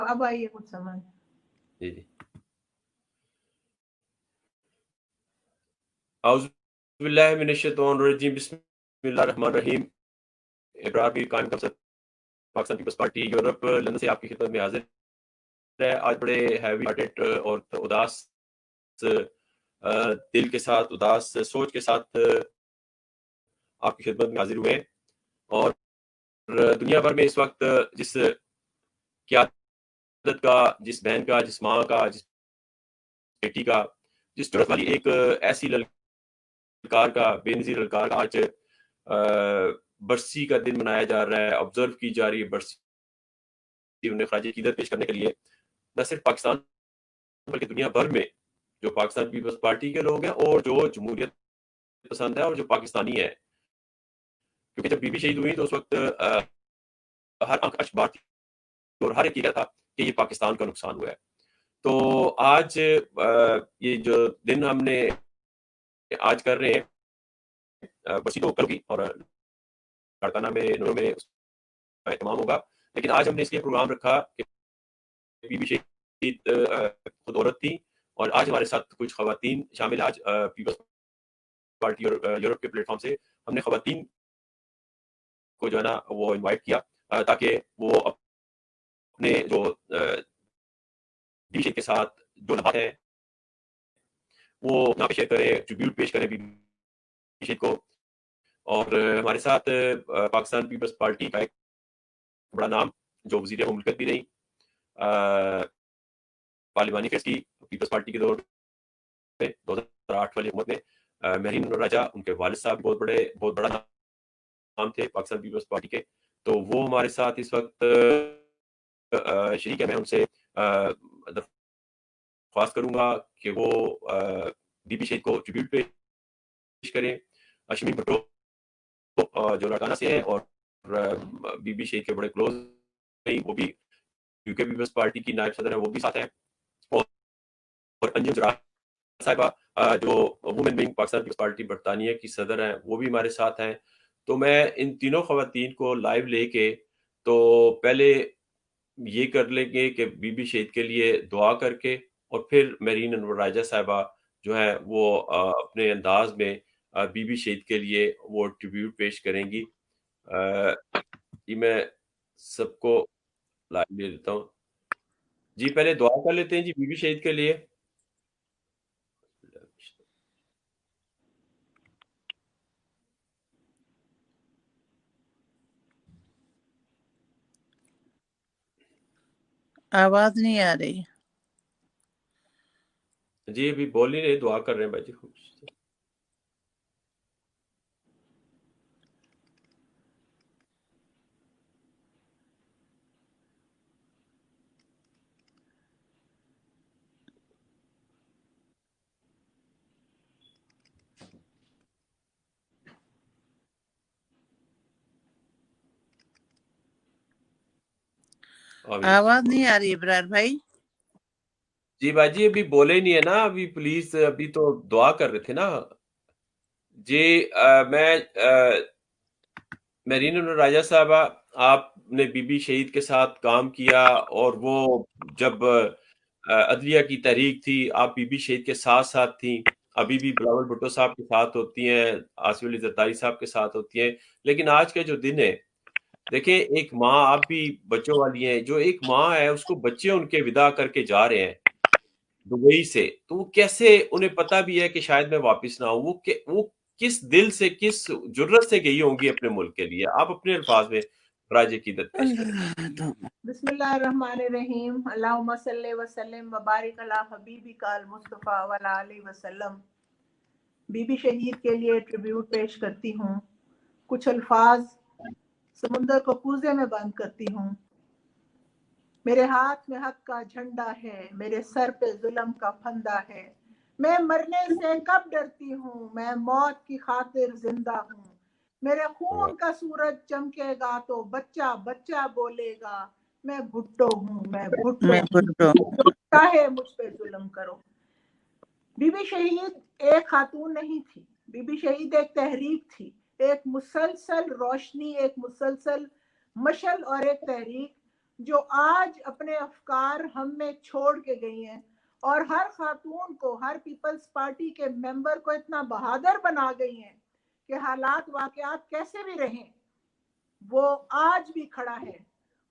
اب آئیے کچھ سمجھ. جی جی. اعوذ باللہ من الشیطان الرجیم بسم اللہ الرحمن الرحیم. ابرار پیر قائم کمسد Pakistan Peoples Party Europe London سے آپ کی خدمت میں حاضر ہے. آج بڑے ہیوی ہارٹڈ اور اداس دل کے ساتھ، اداس سوچ کے ساتھ آپ کی خدمت میں حاضر ہوئے. اور دنیا بھر میں اس وقت جس قیادت کا، جس بہن کا، جس ماں کا، جس بیٹی کا، جس ضرورت والی ایک ایسی للکار کا، بے نظیر للکار کا آج برسی کا دن منایا جا رہا ہے، آبزرو کی جا رہی ہے برسی انہیں خراج عقیدت پیش کرنے کے لیے، نہ صرف پاکستان بلکہ دنیا بھر میں جو پاکستان پیپلز پارٹی کے لوگ ہیں اور جو جمہوریت پسند ہے اور جو پاکستانی ہے. کیونکہ جب بی بی شہید ہوئی تو اس وقت ہر آنکھ اشبار تھی اور ہر ایک یہ تھا کہ یہ پاکستان کا نقصان ہوا ہے. تو آج یہ جو دن ہم نے آج کر رہے ہیں، بسی تو کل ہوگی اور لاڑکانہ میں نوروں میں اہتمام ہوگا، لیکن آج ہم نے اس لیے پروگرام رکھا کہ بی بی شہید خود عورت تھی اور آج ہمارے ساتھ کچھ خواتین شامل. آج پیپلز پارٹی یورپ کے پلیٹ فارم سے ہم نے خواتین کو جو ہے نا وہ انوائٹ کیا تاکہ وہ اپنے جو بی بی شہید کے ساتھ جو لمحات ہیں وہ یہاں پہ شیئر کریں، ٹریبیوٹ پیش کریں بی بی شہید کو. اور ہمارے ساتھ پاکستان پیپلز پارٹی کا ایک بڑا نام جو وزیر مملکت بھی رہی پارلیمانی افیئرز کی پیپلز پارٹی کے دور میں 2008 والی حکومت میں، مہرین راجہ، ان کے والد صاحب بہت بڑا نام تھے پاکستان پیپلز پارٹی کے. تو وہ ہمارے ساتھ اس وقت شریک ہے. میں ان سے درخواست کروں گا کہ وہ بی بی شہید کو ٹریبیوٹ پیش کریں. شمیم بھٹو جو لاڑکانہ سے ہیں اور بی بی شہید کے بڑے کلوز نہیں، وہ بھی یو کے پیپلز پارٹی کی نائب صدر ہیں، وہ بھی ساتھ ہیں. اور انجم زراعت صاحبہ جو women wing Pakistan Peoples Party برطانیہ کی صدر ہیں، وہ بھی ہمارے ساتھ ہیں. تو میں ان تینوں خواتین کو لائیو لے کے تو پہلے یہ کر لیں گے کہ بی بی شہید کے لیے دعا کر کے، اور پھر مہرین انور راجہ صاحبہ جو ہیں وہ اپنے انداز میں بی بی شہید کے لیے وہ ٹریبیوٹ پیش کریں گی. یہ میں سب کو لائیو لے دیتا ہوں. جی پہلے دعا کر لیتے ہیں جی بی بی شہید کے لیے. آواز نہیں آ رہی. جی ابھی بول نہیں رہے، دعا کر رہے ہیں بھائی جی. آواز نہیں آ رہی ابرار بھائی. جی بھائی جی ابھی بولے ہی نہیں ہے نا ابھی، پلیز ابھی تو دعا کر رہے تھے نا. جی میں مہرین انور راجہ صاحبہ، آپ نے بی بی شہید کے ساتھ کام کیا اور وہ جب عدلیہ کی تحریک تھی آپ بی بی شہید کے ساتھ ساتھ تھیں. ابھی بھی بلاول بھٹو صاحب کے ساتھ ہوتی ہیں، آصف علی زرداری صاحب کے ساتھ ہوتی ہیں. لیکن آج کا جو دن ہے، دیکھیں ایک ماں، آپ بھی بچوں والی ہیں، جو ایک ماں ہے اس کو بچے ان کے ودا کر کے جا رہے ہیں دبئی سے، تو وہ کیسے، انہیں پتہ بھی ہے کہ شاید میں واپس نہ آؤں، وہ کس دل سے، کس جرت سے گئی ہوں گی اپنے ملک کے لیے. آپ اپنے الفاظ میں راج عقیدت پیش کریں. بسم اللہ الرحمن الرحیم. اللہم صلی وسلم وبارک علی حبیبک المصطفیٰ وعلی آلہ وسلم. بی بی شہید کے لیے ٹریبیوٹ پیش کرتی ہوں. کچھ الفاظ سمندر کو کوزے میں بند کرتی ہوں. میرے ہاتھ میں حق کا جھنڈا ہے، میرے سر پہ ظلم کا پھندا ہے. میں مرنے سے کب ڈرتی ہوں، میں موت کی خاطر زندہ ہوں. میرے خون کا سورج چمکے گا تو بچہ بچہ بولے گا. میں بھٹو ہوں، میں بھٹو ہوں، چاہے مجھ پہ ظلم کرو. بی بی شہید ایک خاتون نہیں تھی، بی بی شہید ایک تحریک تھی، ایک مسلسل روشنی، ایک مسلسل مشعل اور ایک تحریک جو آج اپنے افکار ہم میں چھوڑ کے گئی ہیں اور ہر خاتون کو، ہر پیپلز پارٹی کے ممبر کو اتنا بہادر بنا گئی ہیں کہ حالات واقعات کیسے بھی رہیں، وہ آج بھی کھڑا ہے،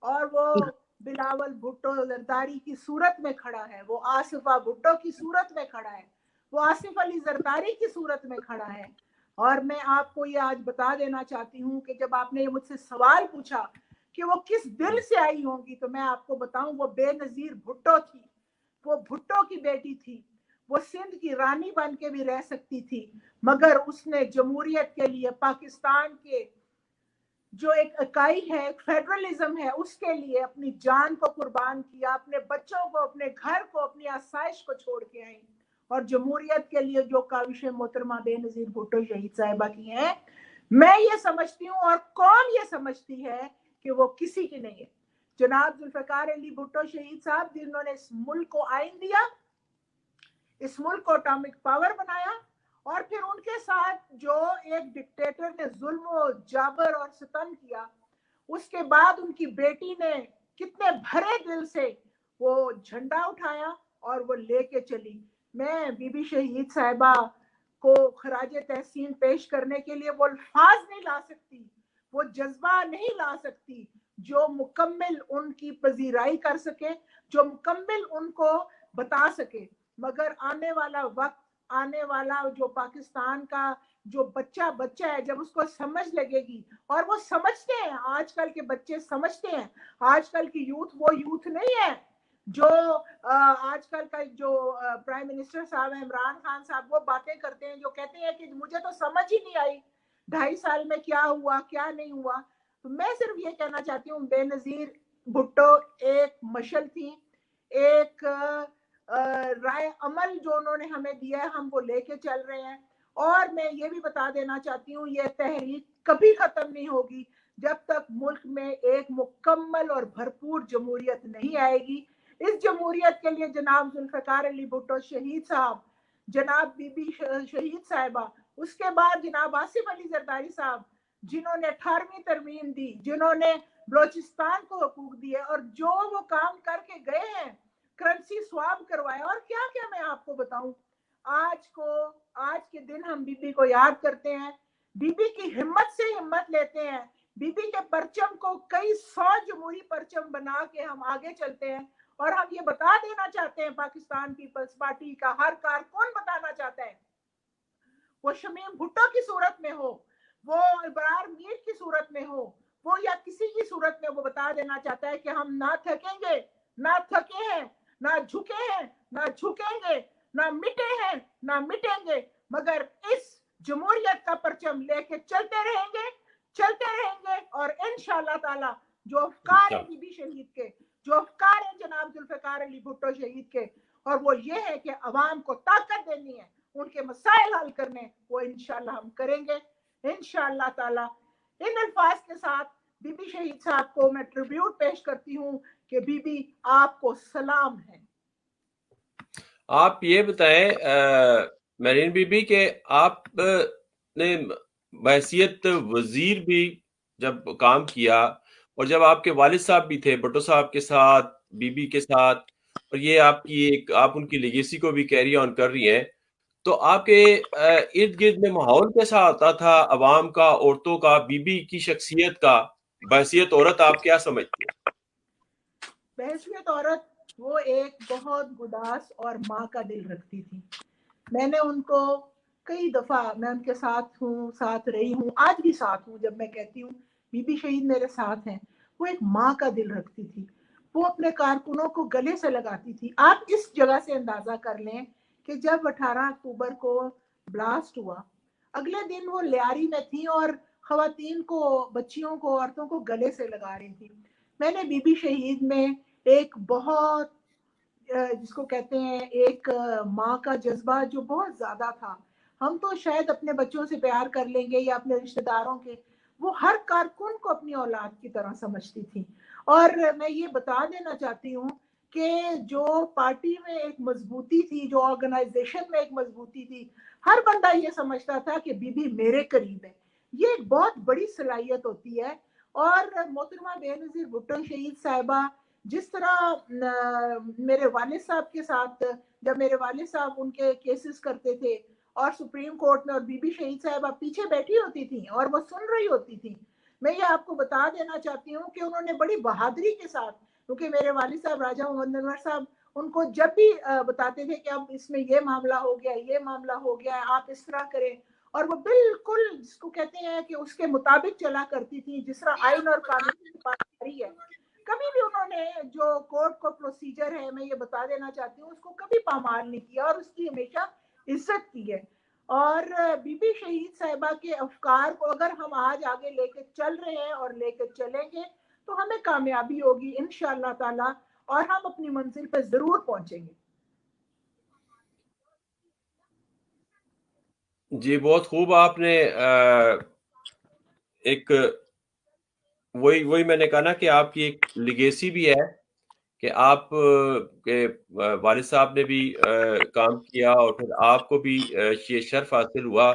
اور وہ بلاول بھٹو زرداری کی صورت میں کھڑا ہے، وہ آصفہ بھٹو کی صورت میں کھڑا ہے، وہ آصف علی زرداری کی صورت میں کھڑا ہے۔ اور میں آپ کو یہ آج بتا دینا چاہتی ہوں کہ جب آپ نے مجھ سے سوال پوچھا کہ وہ کس دل سے آئی ہوں گی، تو میں آپ کو بتاؤں وہ بے نظیر بھٹو تھی، وہ بھٹو کی بیٹی تھی، وہ سندھ کی رانی بن کے بھی رہ سکتی تھی، مگر اس نے جمہوریت کے لیے، پاکستان کے جو ایک اکائی ہے، ایک فیڈرلزم ہے، اس کے لیے اپنی جان کو قربان کیا، اپنے بچوں کو، اپنے گھر کو، اپنی آسائش کو چھوڑ کے آئیں، اور جمہوریت کے لیے جو کاوشیں محترمہ بے نظیر بھٹو شہید صاحبہ کی ہیں، میں یہ سمجھتی ہوں اور قوم یہ سمجھتی ہے کہ وہ کسی کی نہیں ہے۔ جناب ذوالفقار علی بھٹو شہید صاحب، جنہوں نے اس ملک کو آئین دیا، اس ملک کو اٹامک پاور بنایا، اور پھر ان کے ساتھ جو ایک ڈکٹیٹر نے ظلم و جابر اور ستم کیا، اس کے بعد ان کی بیٹی نے کتنے بھرے دل سے وہ جھنڈا اٹھایا اور وہ لے کے چلی۔ میں بی بی شہید صاحبہ کو خراج تحسین پیش کرنے کے لیے وہ الفاظ نہیں لا سکتی، وہ جذبہ نہیں لا سکتی جو مکمل ان کی پذیرائی کر سکے، جو مکمل ان کو بتا سکے، مگر آنے والا وقت، آنے والا جو پاکستان کا جو بچہ ہے، جب اس کو سمجھ لگے گی، اور وہ سمجھتے ہیں، آج کل کے بچے سمجھتے ہیں، آج کل کی یوتھ وہ یوتھ نہیں ہے جو آج کل کا جو پرائم منسٹر صاحب عمران خان صاحب وہ باتیں کرتے ہیں، جو کہتے ہیں کہ مجھے تو سمجھ ہی نہیں آئی 2.5 سال میں کیا ہوا کیا نہیں ہوا۔ تو میں صرف یہ کہنا چاہتی ہوں، بے نظیر بھٹو ایک مشل تھی، ایک رائے عمل جو انہوں نے ہمیں دیا ہے، ہم وہ لے کے چل رہے ہیں، اور میں یہ بھی بتا دینا چاہتی ہوں یہ تحریک کبھی ختم نہیں ہوگی جب تک ملک میں ایک مکمل اور بھرپور جمہوریت نہیں آئے گی۔ اس جمہوریت کے لیے جناب ذوالفقار علی بھٹو شہید صاحب، جناب بی بی شہید صاحبہ، اس کے بعد جناب آصف علی زرداری صاحب، جنہوں نے 18ویں ترمیم دی، جنہوں نے بلوچستان کو حقوق دیے، اور جو وہ کام کر کے گئے ہیں، کرنسی سواب کروایا، اور کیا کیا میں آپ کو بتاؤں۔ آج کے دن ہم بی بی کو یاد کرتے ہیں، بی بی کی ہمت سے ہمت لیتے ہیں، بی بی کے پرچم کو کئی 100 جمہوری پرچم بنا کے ہم آگے چلتے ہیں، اور ہم یہ بتا دینا چاہتے ہیں، پاکستان پیپلز پارٹی کا ہر کارکن بتانا چاہتا ہے، وہ شمیم بھٹو کی صورت میں ہو، وہ ابرار میر کی صورت میں ہو، وہ یا کسی کی صورت میں، وہ بتا دینا چاہتا ہے کہ ہم نہ تھکیں گے، نہ تھکے ہیں، نہ جھکے ہیں، نہ جھکیں گے، نہ مٹے ہیں، نہ مٹیں گے، مگر اس جمہوریت کا پرچم لے کے چلتے رہیں گے، چلتے رہیں گے، اور انشاءاللہ تعالی جو افکار ہیں بی بی شہید کے، جو افکار ہیں جناب ذوالفقار علی بھٹو شہید کے، اور وہ یہ ہے کہ عوام کو طاقت دینی ہے، ان کے مسائل حل کرنے، وہ انشاءاللہ ہم کریں گے انشاءاللہ تعالی۔ ان الفاظ کے ساتھ بی بی شہید صاحب کو میں ٹریبیوٹ پیش کرتی ہوں کہ بی بی آپ کو سلام ہے۔ آپ یہ بتائیں مرین بی بی کہ آپ نے بحیثیت وزیر بھی جب کام کیا، اور جب آپ کے والد صاحب بھی تھے بھٹو صاحب کے ساتھ، بی بی کے ساتھ، اور یہ آپ ان کی لیگیسی کو بھی کیری آن کر رہی ہیں، تو آپ کے ارد گرد میں ماحول کیسا آتا تھا عوام کا، عورتوں کا، بی بی کی شخصیت کا؟ بحیثیت عورت آپ کیا سمجھتی ہیں؟ بحیثیت عورت وہ ایک بہت گداس اور ماں کا دل رکھتی تھی۔ میں نے ان کو کئی دفعہ، میں ان کے ساتھ ہوں، ساتھ رہی ہوں، آج بھی ساتھ ہوں، جب میں کہتی ہوں بی بی شہید میرے ساتھ ہیں، وہ ایک ماں کا دل رکھتی تھی، وہ اپنے کارکنوں کو گلے سے لگاتی تھی۔ آپ اس جگہ سے اندازہ کر لیں کہ جب 18 اکتوبر کو بلاسٹ ہوا، اگلے دن وہ لیاری میں تھی اور خواتین کو، بچیوں کو، عورتوں کو گلے سے لگا رہی تھی۔ میں نے بی بی شہید میں ایک بہت جس کو کہتے ہیں ایک ماں کا جذبہ جو بہت زیادہ تھا۔ ہم تو شاید اپنے بچوں سے پیار کر لیں گے یا اپنے رشتہ داروں کے، وہ ہر کارکن کو اپنی اولاد کی طرح سمجھتی تھی۔ اور میں یہ بتا دینا چاہتی ہوں کہ جو پارٹی میں ایک مضبوطی تھی، جو آرگنائزیشن میں ایک مضبوطی تھی، ہر بندہ یہ سمجھتا تھا کہ بی بی میرے قریب ہے۔ یہ ایک بہت بڑی صلاحیت ہوتی ہے، اور محترمہ بے-نظیر بھٹو شہید صاحبہ جس طرح میرے والد صاحب کے ساتھ جب میرے والد صاحب ان کے کیسز کرتے تھے اور سپریم کورٹ میں اور بی بی شہید صاحبہ پیچھے بیٹھی ہوتی تھیں اور وہ سن رہی ہوتی تھیں، میں یہ آپ کو بتا دینا چاہتی ہوں کہ انہوں نے بڑی بہادری کے ساتھ، کیونکہ میرے والد صاحب راجہ محمد انور صاحب ان کو جب بھی بتاتے تھے کہ اب اس میں یہ معاملہ ہو گیا، یہ معاملہ ہو گیا، آپ اس طرح کریں، اور وہ بالکل جس کو کہتے ہیں کہ اس کے مطابق چلا کرتی تھی جس طرح آئین اور قانون کی پاسداری ہے۔ کبھی بھی انہوں نے جو کورٹ کو پروسیجر ہے، میں یہ بتا دینا چاہتی ہوں، اس کو کبھی پامال نہیں کیا اور اس کی ہمیشہ عزت کی ہے۔ اور بی بی شہید صاحبہ کے افکار کو اگر ہم آج آگے لے کے چل رہے ہیں اور لے کے چلیں گے تو ہمیں کامیابی ہوگی انشاءاللہ تعالی، اور ہم اپنی منزل پہ ضرور پہنچیں گے۔ جی بہت خوب، آپ نے ایک وہی میں نے کہا نا کہ آپ کی ایک لیگیسی بھی ہے کہ آپ کے والد صاحب نے بھی کام کیا اور پھر آپ کو بھی یہ شرف حاصل ہوا،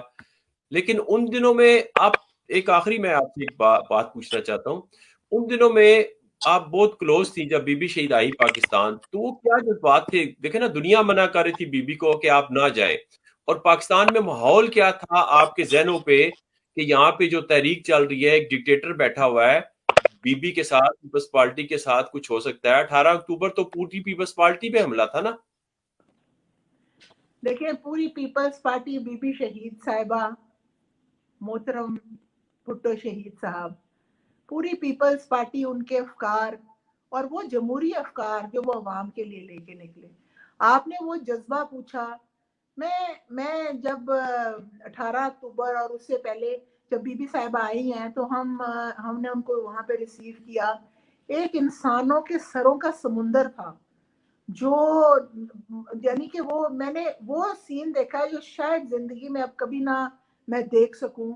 لیکن ان دنوں میں آپ ایک آخری میں آپ سے ایک بات پوچھنا چاہتا ہوں، ان دنوں میں آپ بہت کلوز تھی جب بی بی شہید آئی پاکستان، تو وہ کیا جذبات تھے؟ دیکھیں نا، دنیا منع کر رہی تھی بی بی کو کہ آپ نہ جائیں، اور پاکستان میں ماحول کیا تھا آپ کے ذہنوں پہ کہ یہاں پہ جو تحریک چل رہی ہے، ایک ڈکٹیٹر بیٹھا ہوا ہے، بی بی کے ساتھ، پیپلز پارٹی کے ساتھ کچھ ہو سکتا ہے؟ 18 اکتوبر تو پوری پیپلز پارٹی پہ حملہ تھا نا۔ دیکھیں، پوری پیپلز پارٹی، بی بی شہید صاحبہ، محترم بھٹو شہید صاحب، پوری پیپلز پارٹی، ان کے افکار اور وہ جمہوری افکار جو وہ عوام کے لیے لے کے نکلے۔ آپ نے وہ جذبہ پوچھا، میں جب 18 اکتوبر اور اس سے پہلے جب بی بی صاحبہ آئی ہیں تو ہم نے ان کو وہاں پہ ریسیو کیا۔ ایک انسانوں کے سروں کا سمندر تھا جو، یعنی کہ میں نے وہ سین دیکھا ہے جو شاید زندگی میں اب کبھی نہ میں دیکھ سکوں۔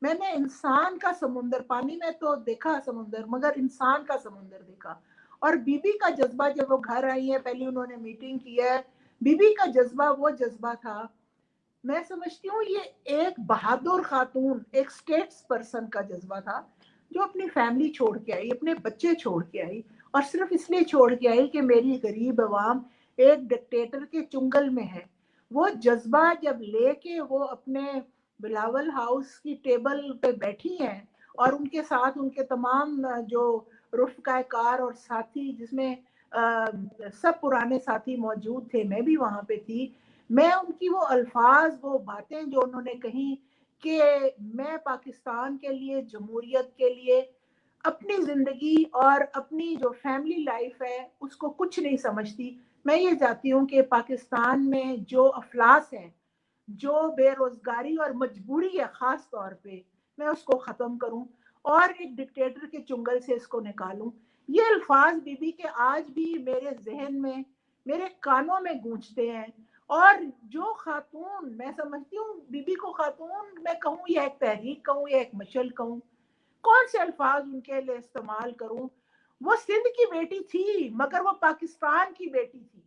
میں نے انسان کا سمندر، پانی میں تو دیکھا سمندر، مگر انسان کا سمندر دیکھا۔ اور بی بی کا جذبہ، جب وہ گھر آئی ہے، پہلی انہوں نے میٹنگ کی ہے، بی بی کا جذبہ وہ جذبہ تھا، میں سمجھتی ہوں یہ ایک بہادر خاتون، ایک سٹیٹس پرسن کا جذبہ تھا جو اپنی فیملی چھوڑ کے آئی، اپنے بچے چھوڑ کے آئی، اور صرف اس لیے چھوڑ کے آئی کہ میری غریب عوام ایک ڈکٹیٹر کے چنگل میں ہے۔ وہ جذبہ جب لے کے وہ اپنے بلاول ہاؤس کی ٹیبل پہ بیٹھی ہیں اور ان کے ساتھ ان کے تمام جو رفقائے کار اور ساتھی، جس میں سب پرانے ساتھی موجود تھے، میں بھی وہاں پہ تھی، میں ان کی وہ الفاظ، وہ باتیں جو انہوں نے کہیں کہ میں پاکستان کے لیے، جمہوریت کے لیے، اپنی زندگی اور اپنی جو فیملی لائف ہے اس کو کچھ نہیں سمجھتی۔ میں یہ چاہتی ہوں کہ پاکستان میں جو افلاس ہے، جو بے روزگاری اور مجبوری ہے، خاص طور پہ میں اس کو ختم کروں اور ایک ڈکٹیٹر کے چنگل سے اس کو نکالوں۔ یہ الفاظ بی بی کے آج بھی میرے ذہن میں، میرے کانوں میں گونجتے ہیں۔ اور جو خاتون، میں سمجھتی ہوں بی بی کو خاتون میں کہوں یا ایک تحریک کہوں یا ایک مشل کہوں، کون سے الفاظ ان کے لیے استعمال کروں؟ وہ سندھ کی بیٹی تھی مگر وہ پاکستان کی بیٹی تھی،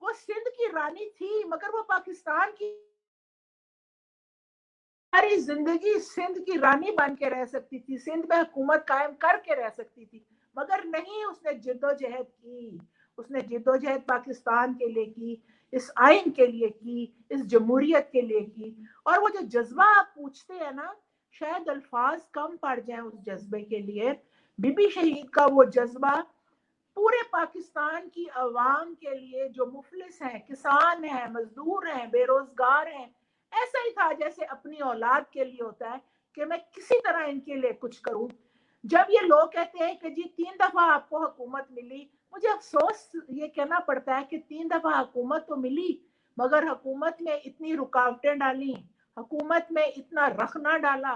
وہ سندھ کی رانی تھی مگر وہ پاکستان کی، ساری زندگی سندھ کی رانی بن کے رہ سکتی تھی، سندھ میں حکومت قائم کر کے رہ سکتی تھی، مگر نہیں، اس نے جدوجہد کی، اس نے جدوجہد پاکستان کے لیے کی، اس آئین کے لیے کی، اس جمہوریت کے لیے کی۔ اور وہ جو جذبہ آپ پوچھتے ہیں نا، شاید الفاظ کم پڑ جائیں اس جذبے کے لیے۔ بی بی شہید کا وہ جذبہ پورے پاکستان کی عوام کے لیے جو مفلس ہیں، کسان ہیں، مزدور ہیں، بے روزگار ہیں، ایسا ہی تھا جیسے اپنی اولاد کے لیے ہوتا ہے کہ میں کسی طرح ان کے لیے کچھ کروں۔ جب یہ لوگ کہتے ہیں کہ جی 3 دفعہ آپ کو حکومت ملی، مجھے افسوس یہ کہنا پڑتا ہے کہ 3 دفعہ حکومت تو ملی، مگر حکومت میں اتنی رکاوٹیں ڈالی، حکومت میں اتنا رخنا ڈالا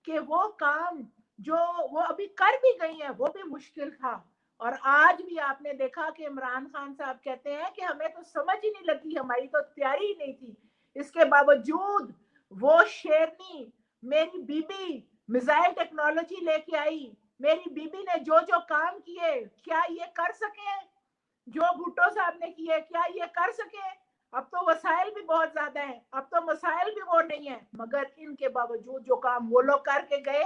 کہ وہ کام جو وہ ابھی کر بھی گئی ہیں وہ بھی مشکل تھا۔ اور آج بھی آپ نے دیکھا کہ عمران خان صاحب کہتے ہیں کہ ہمیں تو سمجھ ہی نہیں لگی، ہماری تو تیاری ہی نہیں تھی۔ اس کے باوجود وہ شیرنی، میری بی بی میزائل ٹیکنالوجی لے کے آئی، میری بی بی نے جو جو کام کیے، کیا یہ کر سکے جو بھٹو صاحب نے کیے؟ کیا یہ کر سکے؟ اب تو وسائل بھی بہت زیادہ ہیں، اب تو مسائل بھی وہ نہیں ہیں، مگر ان کے باوجود جو کام وہ لوگ کر کے گئے،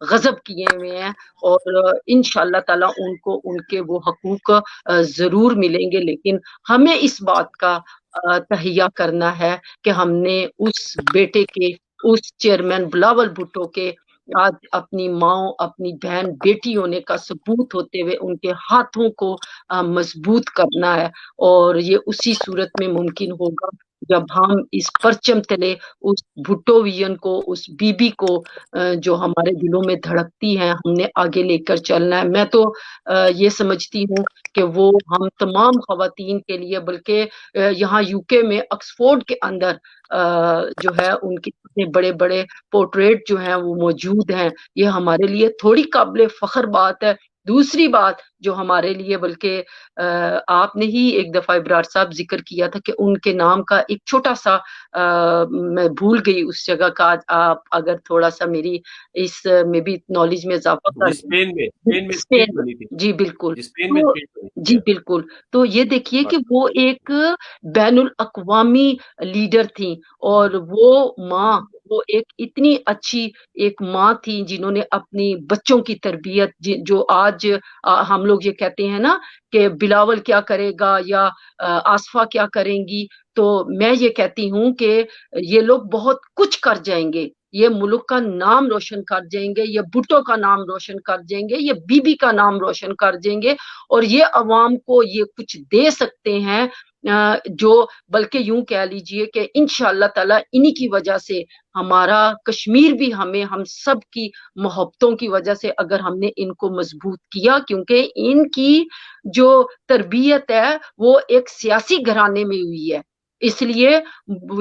غضب کیے ہوئے ہیں، اور انشاءاللہ تعالیٰ ان کو ان کے وہ حقوق ضرور ملیں گے، لیکن ہمیں اس بات کا تہیہ کرنا ہے کہ ہم نے اس بیٹے کے، اس چیئرمین بلاول بھٹو کے آج اپنی ماں، اپنی بہن بیٹی ہونے کا ثبوت ہوتے ہوئے ان کے ہاتھوں کو مضبوط کرنا ہے، اور یہ اسی صورت میں ممکن ہوگا جب ہم اس پرچم تلے اس بھٹو ویژن کو، اس بی بی کو جو ہمارے دلوں میں دھڑکتی ہیں، ہم نے آگے لے کر چلنا ہے۔ میں تو یہ سمجھتی ہوں کہ وہ ہم تمام خواتین کے لیے، بلکہ یہاں یو کے میں آکسفورڈ کے اندر جو ہے ان کے اتنے بڑے بڑے پورٹریٹ جو ہیں وہ موجود ہیں، یہ ہمارے لیے تھوڑی قابل فخر بات ہے۔ دوسری بات جو ہمارے لیے، بلکہ آپ نے ہی ایک دفعہ ابرار صاحب ذکر کیا تھا کہ ان کے نام کا ایک چھوٹا سا میں بھول گئی اس جگہ کا، آپ اگر تھوڑا سا میری اس میں بھی نالج میں اضافہ کر جس اسپین میں اسٹریٹ اسپین، بنی تھی، جی بالکل، اسپین میں تو اسٹریٹ بنی تھی، جی بالکل، تو یہ دیکھیے کہ وہ ایک بین الاقوامی لیڈر تھیں، اور وہ ماں، وہ ایک اتنی اچھی ایک ماں تھی جنہوں نے اپنی بچوں کی تربیت، جو آج ہم لوگ یہ کہتے ہیں نا کہ بلاول کیا کرے گا یا آصفہ کیا کریں گی، تو میں یہ کہتی ہوں کہ یہ لوگ بہت کچھ کر جائیں گے، یہ ملک کا نام روشن کر جائیں گے، یہ بھٹو کا نام روشن کر جائیں گے، یہ بی بی کا نام روشن کر جائیں گے، اور یہ عوام کو یہ کچھ دے سکتے ہیں جو، بلکہ یوں کہہ لیجئے کہ انشاءاللہ تعالیٰ انہی کی وجہ سے ہمارا کشمیر بھی، ہم سب کی محبتوں کی وجہ سے اگر ہم نے ان کو مضبوط کیا، کیونکہ ان کی جو تربیت ہے وہ ایک سیاسی گھرانے میں ہوئی ہے، اس لیے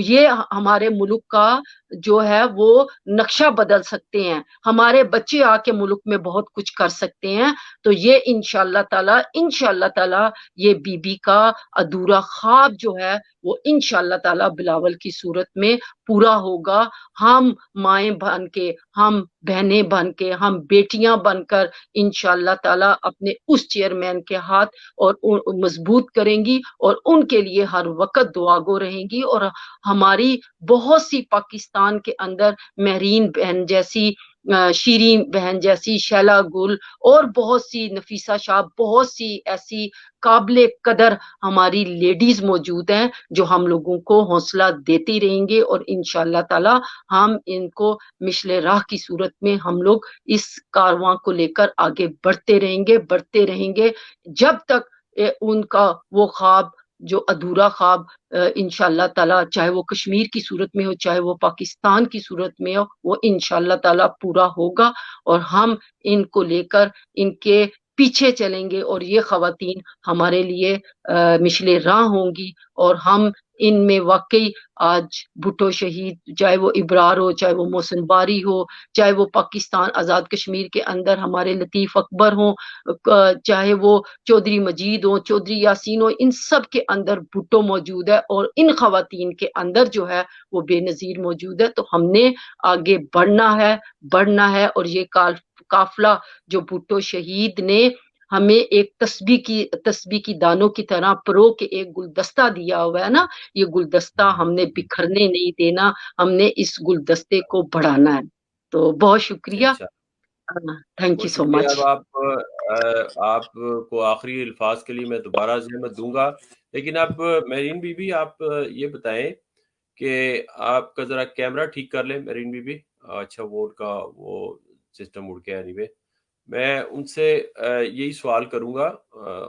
یہ ہمارے ملک کا جو ہے وہ نقشہ بدل سکتے ہیں، ہمارے بچے آ کے ملک میں بہت کچھ کر سکتے ہیں، تو یہ انشاءاللہ تعالی یہ بی بی کا ادھورا خواب جو ہے وہ انشاءاللہ تعالی بلاول کی صورت میں پورا ہوگا۔ ہم مائیں بن کے، ہم بہنیں بن کے، ہم بیٹیاں بن کر انشاءاللہ تعالی اپنے اس چیئرمین کے ہاتھ اور مضبوط کریں گی، اور ان کے لیے ہر وقت دعا گو رہیں گی، اور ہماری بہت سی پاکستان کے اندر مہرین بہن جیسی، شیرین بہن جیسی، شیلا گل، اور بہت سی، نفیسہ شاہ، بہت سی ایسی قابل قدر ہماری لیڈیز موجود ہیں جو ہم لوگوں کو حوصلہ دیتی رہیں گے، اور انشاءاللہ تعالی ہم ان کو مشل راہ کی صورت میں ہم لوگ اس کارواں کو لے کر آگے بڑھتے رہیں گے جب تک ان کا وہ خواب، جو ادھورا خواب انشاءاللہ تعالی، چاہے وہ کشمیر کی صورت میں ہو، چاہے وہ پاکستان کی صورت میں ہو، وہ انشاءاللہ تعالی پورا ہوگا، اور ہم ان کو لے کر ان کے پیچھے چلیں گے، اور یہ خواتین ہمارے لیے مشل راہ ہوں گی، اور ہم ان میں واقعی آج بھٹو شہید، چاہے وہ ابرار ہو، چاہے وہ محسن باری ہو، چاہے وہ پاکستان آزاد کشمیر کے اندر ہمارے لطیف اکبر ہوں، چاہے وہ چودھری مجید ہو، چودھری یاسین ہو، ان سب کے اندر بھٹو موجود ہے، اور ان خواتین کے اندر جو ہے وہ بے نظیر موجود ہے، تو ہم نے آگے بڑھنا ہے، اور یہ قافلہ جو بھٹو شہید نے ہمیں ایک تسبیح کی دانوں کی طرح پرو کے ایک گلدستہ دیا ہوا ہے نا، یہ گلدستہ ہم نے بکھرنے نہیں دینا، ہم نے اس گلدستے کو بڑھانا ہے۔ تو بہت شکریہ، تھینک یو بہت سو شکریہ۔ مچ۔ اب آپ کو آخری الفاظ کے لیے میں دوبارہ زحمت دوں گا، لیکن اب مہرین بی بی آپ یہ بتائیں کہ آپ کا ذرا کیمرہ ٹھیک کر لیں مہرین بی بی۔ اچھا، وہ کا وہ سسٹم اڑ گیا، anyway میں ان سے یہی سوال کروں گا،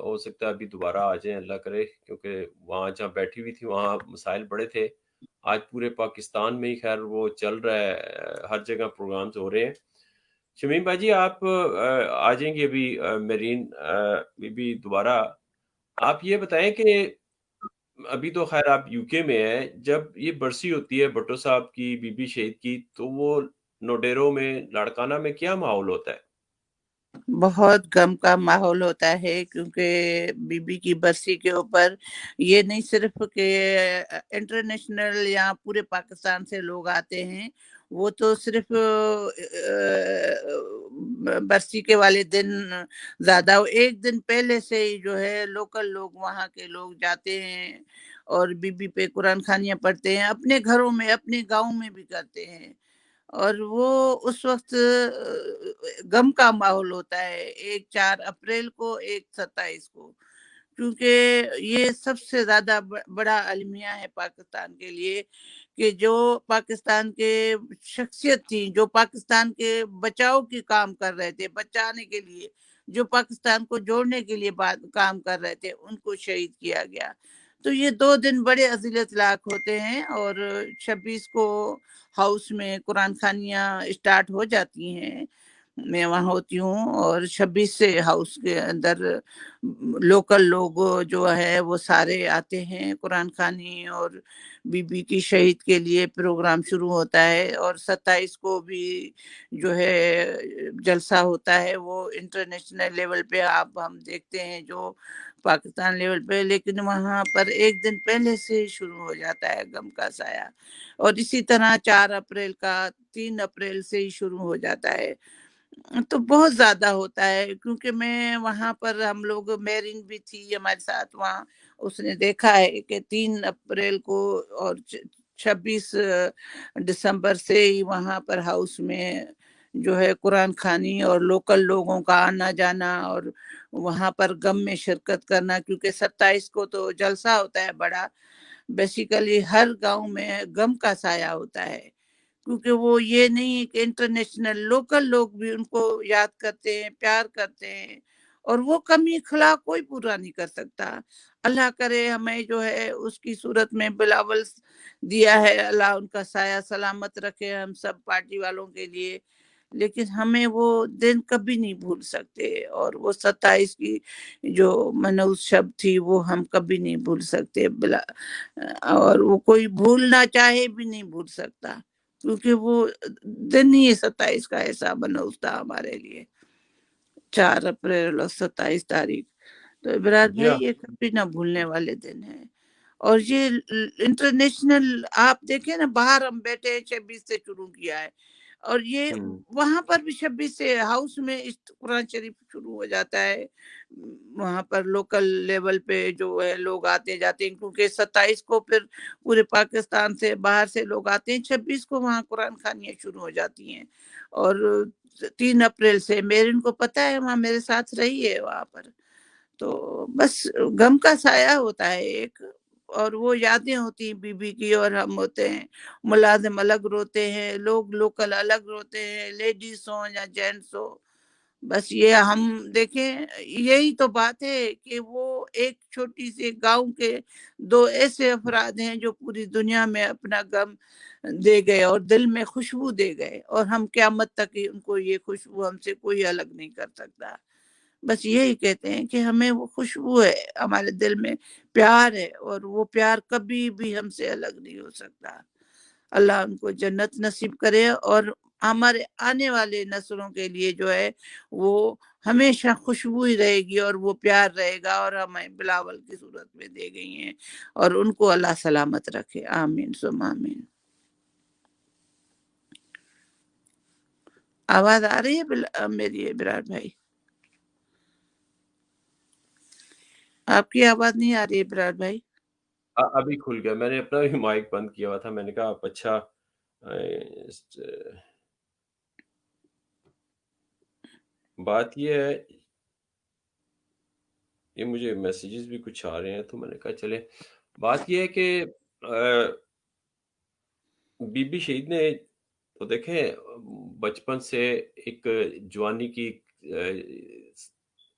ہو سکتا ہے ابھی دوبارہ آ جائیں، اللہ کرے، کیونکہ وہاں جہاں بیٹھی ہوئی تھی وہاں مسائل بڑے تھے، آج پورے پاکستان میں ہی خیر وہ چل رہا ہے، ہر جگہ پروگرامز ہو رہے ہیں۔ شمیم بھائی جی، آپ آ جائیں گے ابھی، مہرین بی بی دوبارہ، آپ یہ بتائیں کہ ابھی تو خیر آپ یو کے میں ہیں، جب یہ برسی ہوتی ہے بھٹو صاحب کی، بی بی شہید کی، تو وہ نوڈیرو میں، لاڑکانہ میں کیا ماحول ہوتا ہے؟ بہت غم کا ماحول ہوتا ہے، کیونکہ بی بی کی برسی کے اوپر یہ نہیں صرف کہ انٹرنیشنل یا پورے پاکستان سے لوگ آتے ہیں، وہ تو صرف برسی کے والے دن زیادہ، ایک دن پہلے سے ہی جو ہے لوکل لوگ، وہاں کے لوگ جاتے ہیں اور بی بی پہ قرآن خوانیاں پڑھتے ہیں، اپنے گھروں میں، اپنے گاؤں میں بھی کرتے ہیں، اور وہ اس وقت غم کا ماحول ہوتا ہے، ایک 4 اپریل کو، ایک 27 کو، کیونکہ یہ سب سے زیادہ بڑا المیہ ہے پاکستان کے لیے کہ جو پاکستان کے شخصیت تھی، جو پاکستان کے بچاؤ کی کام کر رہے تھے، بچانے کے لیے، جو پاکستان کو جوڑنے کے لیے کام کر رہے تھے، ان کو شہید کیا گیا۔ تو یہ 2 دن بڑے عزیلت لاک ہوتے ہیں، اور 26 کو ہاؤس میں قرآن خوانیاں اسٹارٹ ہو جاتی ہیں، میں وہاں ہوتی ہوں، اور 26 سے ہاؤس کے اندر لوکل لوگ جو ہے وہ سارے آتے ہیں قرآن خوانی، اور بی بی کی شہید کے لیے پروگرام شروع ہوتا ہے، اور 27 کو بھی جو ہے جلسہ ہوتا ہے، وہ انٹرنیشنل لیول پہ ہم دیکھتے ہیں جو پاکستان لیول پہ، لیکن وہاں پر ایک دن پہلے سے شروع ہو جاتا ہے غم کا سایہ، اور اسی طرح 4 اپریل کا 3 اپریل سے ہی شروع ہو جاتا ہے۔ تو بہت زیادہ ہوتا ہے، کیونکہ میں وہاں پر، ہم لوگ، میرین بھی تھی ہمارے ساتھ وہاں، اس نے دیکھا ہے کہ 3 اپریل کو اور 26 دسمبر سے ہی وہاں پر ہاؤس میں جو ہے قرآن خوانی اور لوکل لوگوں کا آنا جانا، اور وہاں پر غم میں شرکت کرنا، کیونکہ 27 کو تو جلسہ ہوتا ہے بڑا، بیسیکلی ہر گاؤں میں غم کا سایہ ہوتا ہے، کیونکہ وہ یہ نہیں ہے کہ انٹرنیشنل، لوکل لوگ بھی ان کو یاد کرتے ہیں، پیار کرتے ہیں، اور وہ کمی اخلاق کوئی پورا نہیں کر سکتا۔ اللہ کرے ہمیں جو ہے اس کی صورت میں بلاول دیا ہے، اللہ ان کا سایہ سلامت رکھے ہم سب پارٹی والوں کے لیے، لیکن ہمیں وہ دن کبھی نہیں بھول سکتے، اور وہ 27 کی جو منحوس شب تھی وہ ہم کبھی نہیں بھول سکتے، اور وہ کوئی بھولنا چاہے بھی نہیں بھول سکتا، کیونکہ وہ دن ہی 27 کا ایسا منحوس تھا ہمارے لیے، 4 اپریل اور 27 تاریخ۔ تو ابرار جی ہاں۔ بھائی، یہ کبھی نہ بھولنے والے دن ہیں، اور یہ انٹرنیشنل، آپ دیکھیں نا، باہر ہم بیٹھے ہیں، 26 سے شروع کیا ہے، اور یہ وہاں پر بھی 26 سے ہاؤس میں قرآن شریف شروع ہو جاتا ہے، وہاں پر لوکل لیول پہ جو ہے لوگ آتے جاتے ہیں، کیونکہ 27 کو پھر پورے پاکستان سے، باہر سے لوگ آتے ہیں، 26 کو وہاں قرآن خوانیاں شروع ہو جاتی ہیں، اور 3 اپریل سے میرین کو پتہ ہے، وہاں میرے ساتھ رہی ہے وہاں پر، تو بس غم کا سایہ ہوتا ہے ایک، اور وہ یادیں ہوتی ہیں بی بی کی، اور ہم ہوتے ہیں ملازم الگ روتے ہیں، لوگ لوکل الگ روتے ہیں، لیڈیز ہوں یا جینٹس ہو، بس یہ ہم دیکھیں، یہی تو بات ہے کہ وہ ایک چھوٹی سی گاؤں کے 2 ایسے افراد ہیں جو پوری دنیا میں اپنا غم دے گئے اور دل میں خوشبو دے گئے، اور ہم قیامت تک ان کو یہ خوشبو ہم سے کوئی الگ نہیں کر سکتا۔ بس یہی کہتے ہیں کہ ہمیں وہ خوشبو ہے، ہمارے دل میں پیار ہے، اور وہ پیار کبھی بھی ہم سے الگ نہیں ہو سکتا۔ اللہ ان کو جنت نصیب کرے، اور ہمارے آنے والے نسلوں کے لیے جو ہے وہ ہمیشہ خوشبو ہی رہے گی، اور وہ پیار رہے گا، اور ہمیں بلاول کی صورت میں دے گئی ہیں، اور ان کو اللہ سلامت رکھے، آمین ثم آمین۔ آواز آ رہی ہے میری ابرار بھائی؟ آپ کی آواز نہیں آ رہی ہے ابرار بھائی؟ ابھی کھل گیا، میں نے اپنا بھی مائک بند کیا ہوا تھا، میں نے کہا آپ اچھا بات یہ ہے، یہ مجھے میسیجز بھی کچھ آ رہے ہیں، تو میں نے کہا چلے، بات یہ ہے کہ بی بی شہید نے تو دیکھیں بچپن سے ایک جوانی کی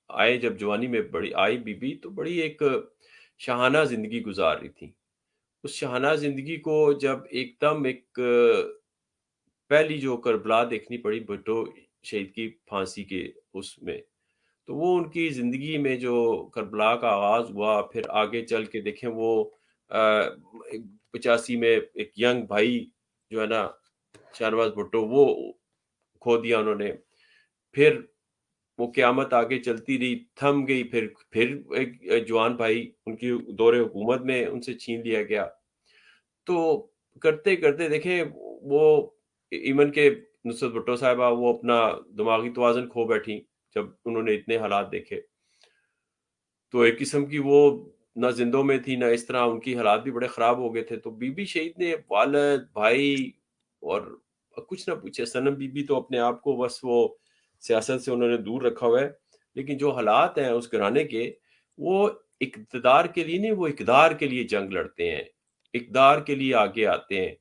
آئے، جب جوانی میں بڑی آئی بی بی تو بڑی ایک شاہانہ زندگی گزار رہی تھی۔ اس شاہانہ زندگی کو جب ایک دم ایک پہلی جو کربلا دیکھنی پڑی بھٹو شہید کی پھانسی کے اس میں، تو وہ ان کی زندگی میں جو کربلا کا آغاز ہوا، پھر آگے چل کے دیکھیں وہ 85 میں ایک ینگ بھائی جو ہے نا شاہنواز بھٹو، وہ کھو دیا انہوں نے، پھر وہ قیامت آگے چلتی رہی، تھم گئی، پھر ایک جوان بھائی ان کی دور حکومت میں ان سے چھین لیا گیا، تو کرتے کرتے دیکھیں وہ ایون کہ نصرت بھٹو صاحبہ وہ اپنا دماغی توازن کھو بیٹھی جب انہوں نے اتنے حالات دیکھے، تو ایک قسم کی وہ نہ زندوں میں تھی، نہ اس طرح ان کی حالات بھی بڑے خراب ہو گئے تھے۔ تو بی بی شہید نے والد، بھائی اور کچھ نہ پوچھے. سنم بی بی تو اپنے آپ کو بس وہ سیاست سے انہوں نے دور رکھا ہوا ہے، لیکن جو حالات ہیں اس گھرانے کے، وہ اقتدار کے لیے نہیں، وہ اقدار کے لیے جنگ لڑتے ہیں، اقتدار کے لیے آگے آتے ہیں.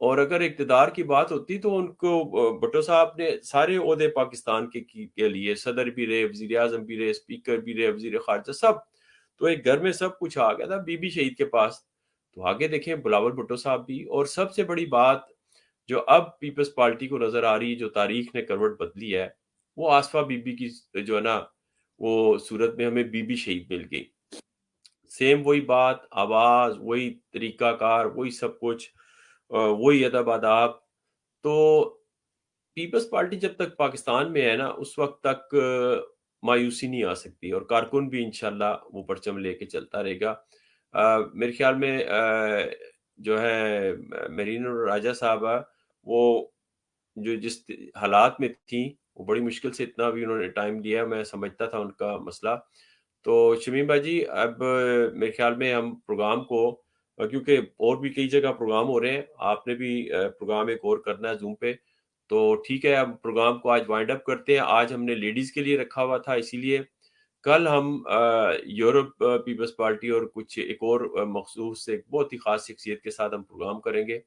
اور اگر اقتدار کی بات ہوتی تو ان کو بھٹو صاحب نے سارے عہدے پاکستان کے لیے، صدر بھی رہے، وزیر اعظم بھی رہے، اسپیکر بھی رہے، وزیر خارجہ، سب. تو ایک گھر میں سب کچھ آ گیا تھا بی بی شہید کے پاس. تو آگے دیکھیں بلاول بھٹو صاحب بھی. اور سب سے بڑی بات جو اب پیپلز پارٹی کو نظر آ رہی ہے، جو تاریخ نے کروٹ بدلی ہے، وہ آصفہ بی بی کی جو ہے نا وہ صورت میں ہمیں بی بی شہید مل گئی. سیم وہی بات، آواز وہی، طریقہ کار وہی، سب کچھ وہی، ادب آداب. تو پیپلز پارٹی جب تک پاکستان میں ہے نا، اس وقت تک مایوسی نہیں آ سکتی، اور کارکن بھی انشاءاللہ وہ پرچم لے کے چلتا رہے گا. میرے خیال میں جو ہے مرین راجہ صاحبہ، وہ جو جس حالات میں تھیں، وہ بڑی مشکل سے اتنا بھی انہوں نے ٹائم لیا، میں سمجھتا تھا ان کا مسئلہ. تو شمیم بھائی جی، اب میرے خیال میں ہم پروگرام کو، کیونکہ اور بھی کئی جگہ پروگرام ہو رہے ہیں، آپ نے بھی پروگرام ایک اور کرنا ہے زوم پہ، تو ٹھیک ہے اب پروگرام کو آج وائنڈ اپ کرتے ہیں. آج ہم نے لیڈیز کے لیے رکھا ہوا تھا، اسی لیے کل ہم یورپ پیپلز پارٹی اور کچھ ایک اور مخصوص ایک بہت ہی خاص شخصیت کے ساتھ ہم پروگرام کریں گے.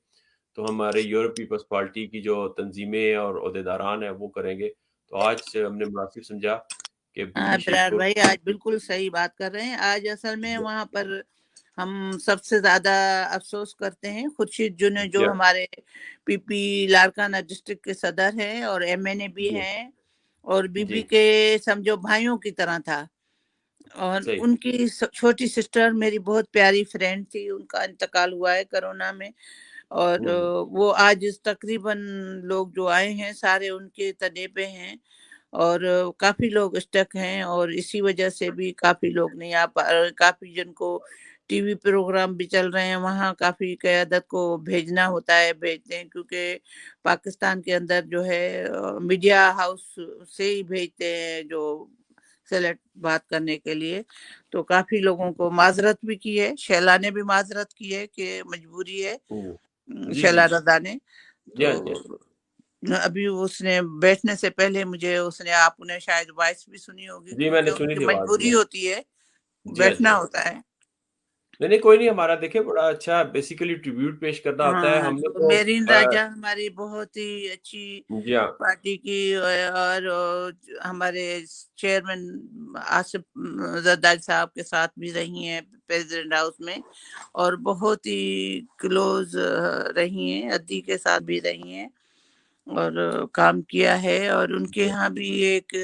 تو ہمارے یورپ پیپلز پارٹی کی جو تنظیمیں اور عہدیداران ہیں وہ کریں گے. تو آج ہم نے مناسب سمجھا کہ بی بی شہید برار کو، بھائی آج بالکل صحیح بات کر رہے ہیں. آج اصل میں وہاں پر ہم سب سے زیادہ افسوس کرتے ہیں خورشید جنو، جو ہمارے پی پی لاڑکانہ ڈسٹرکٹ کے صدر ہیں اور ایم این اے بھی ہیں، اور بی بی کے سمجھو بھائیوں کی طرح تھا. اور صحیح. ان کی چھوٹی سسٹر میری بہت پیاری فرینڈ تھی، ان کا انتقال ہوا ہے کرونا میں. اور وہ آج تقریباً لوگ جو آئے ہیں سارے ان کے تنے پہ ہیں، اور کافی لوگ اسٹک ہیں، اور اسی وجہ سے بھی کافی لوگ نہیں آ پا رہے. کافی جن کو ٹی وی پروگرام بھی چل رہے ہیں، وہاں کافی قیادت کو بھیجنا ہوتا ہے، بھیجتے ہیں، کیونکہ پاکستان کے اندر جو ہے میڈیا ہاؤس سے ہی بھیجتے ہیں جو سلیکٹ بات کرنے کے لیے. تو کافی لوگوں کو معذرت بھی کی ہے، شیلا نے بھی معذرت کی ہے کہ مجبوری ہے، شیلا رضا نے. تو ابھی اس نے بیٹھنے سے پہلے مجھے اس نے، آپ نے شاید وائس بھی سنی ہوگی، میں نے کیونکہ ان سنی کی تھی مجبوری ہوتی ہے، بیٹھنا ہوتا ہے. نہیں کوئی نہیں، ہمارا دیکھیں بڑا اچھا بیسیکلی ٹریبیوٹ پیش کرنا ہوتا ہے. ہاں، ہم نے تو تو میرین راجہ ہماری بہت ہی اچھی پارٹی کی، اور ہمارے چیئرمین آصف زرداری صاحب کے ساتھ بھی رہی ہیں پریزیڈنٹ ہاؤس میں، اور بہت ہی کلوز رہی ہیں، ادی کے ساتھ بھی رہی ہیں اور کام کیا ہے. اور ان کے ہاں بھی ایک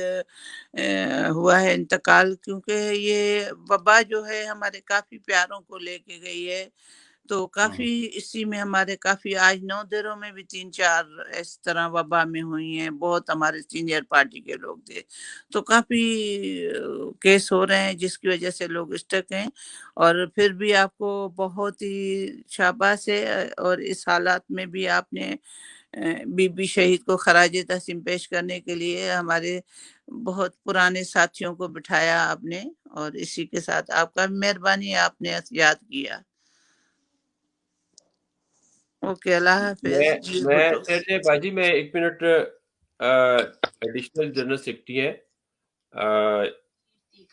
ہوا ہے انتقال، کیونکہ یہ وبا جو ہے ہمارے کافی پیاروں کو لے کے گئی ہے. تو کافی اسی میں ہمارے کافی آج 9 دنوں میں بھی 3-4 اس طرح وبا میں ہوئی ہیں. بہت ہمارے سینئر پارٹی کے لوگ تھے، تو کافی کیس ہو رہے ہیں جس کی وجہ سے لوگ اسٹک ہیں. اور پھر بھی آپ کو بہت ہی شاباش ہے، اور اس حالات میں بھی آپ نے بی بی شہید کو خراج تحسین پیش کرنے کے لیے ہمارے بہت پرانے ساتھیوں کو بٹھایا آپ نے. اور اسی کے ساتھ آپ کا مہربانی، آپ نے یاد کیا. اوکے، اللہ حافظ. میں باجی میں 1 منٹ، ایڈیشنل جنرل سیکرٹری ہے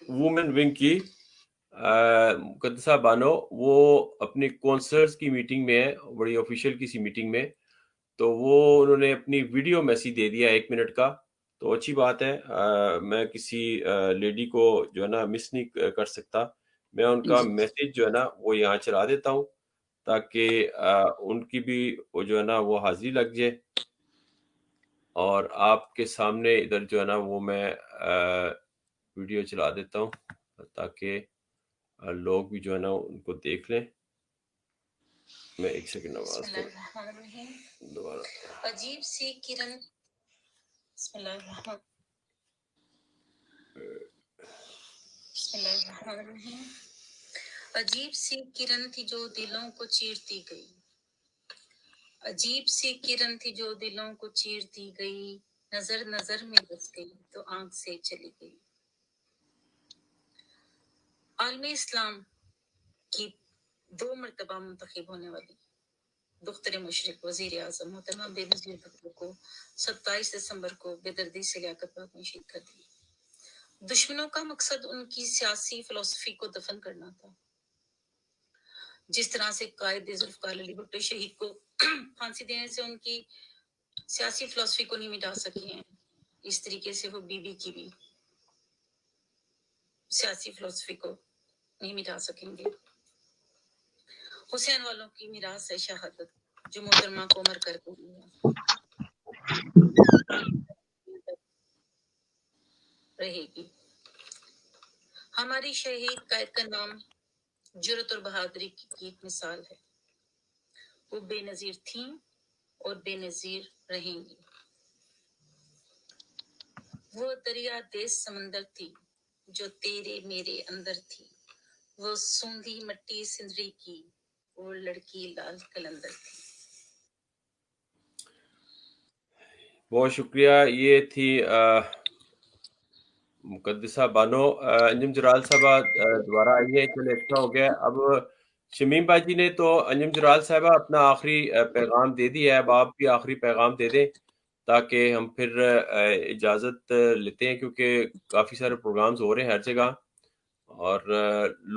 وومن ونگ کی مقدسہ بانو، وہ اپنی کونسلرز کی میٹنگ میں ہے، بڑی آفیشیل کسی میٹنگ میں. تو وہ انہوں نے اپنی ویڈیو میسیج دے دیا 1 منٹ کا. تو اچھی بات ہے، میں کسی لیڈی کو جو ہے نا مس نہیں کر سکتا. میں ان کا میسیج جو ہے نا وہ یہاں چلا دیتا ہوں، تاکہ ان کی بھی وہ جو ہے نا وہ حاضری لگ جائے. اور آپ کے سامنے ادھر جو ہے نا وہ میں ویڈیو چلا دیتا ہوں تاکہ لوگ بھی جو ہے نا ان کو دیکھ لیں. میں 1 سیکنڈ آواز دوبارہ. عجیب سی کرن، بسم اللہ الرحمن الرحیم. عجیب سی کرن تھی جو دلوں کو چیرتی گئی، عجیب سی کرن تھی جو دلوں کو چیرتی گئی، نظر نظر میں بس گئی تو آنکھ سے چلی گئی. عالم اسلام کی 2 مرتبہ منتخب ہونے والی دختر مشرق وزیر اعظم محترمہ بے نظیر بھٹو کو 27 دسمبر کو بے دردی سے لیاقت پاک میں شہید کر دیا۔ دشمنوں کا مقصد ان کی سیاسی فلسفی کو دفن کرنا تھا۔ جس طرح سے قائد ذوالفقار علی بھٹو شہید کو پھانسی دینے سے ان کی سیاسی فلسفی کو نہیں مٹا سکے ہیں، اس طریقے سے وہ بی بی کی بھی سیاسی فلسفی کو نہیں مٹا سکیں گے۔ حسین والوں کی میراث ہے شہادت، جو محترمہ کو عمر کر کے رہے گی۔ ہماری شہید قائد کا نام جرأت اور بہادری کی ایک مثال ہے۔ وہ بے نظیر تھیں اور بے نظیر رہیں گی۔ وہ دریا دیس سمندر تھی جو تیرے میرے اندر تھی، وہ سوندھی مٹی سندری کی، وہ لڑکی لال قلندر تھی۔ بہت شکریہ۔ یہ تھی مقدسہ بانو۔ انجم جرال صاحبہ دوبارہ آئی ہیں، چلے اچھا ہو گیا۔ اب شمیم بھائی جی نے تو انجم جرال صاحبہ اپنا آخری پیغام دے دیا ہے، اب آپ بھی آخری پیغام دے دیں تاکہ ہم پھر اجازت لیتے ہیں، کیونکہ کافی سارے پروگرامز ہو رہے ہیں ہر جگہ، اور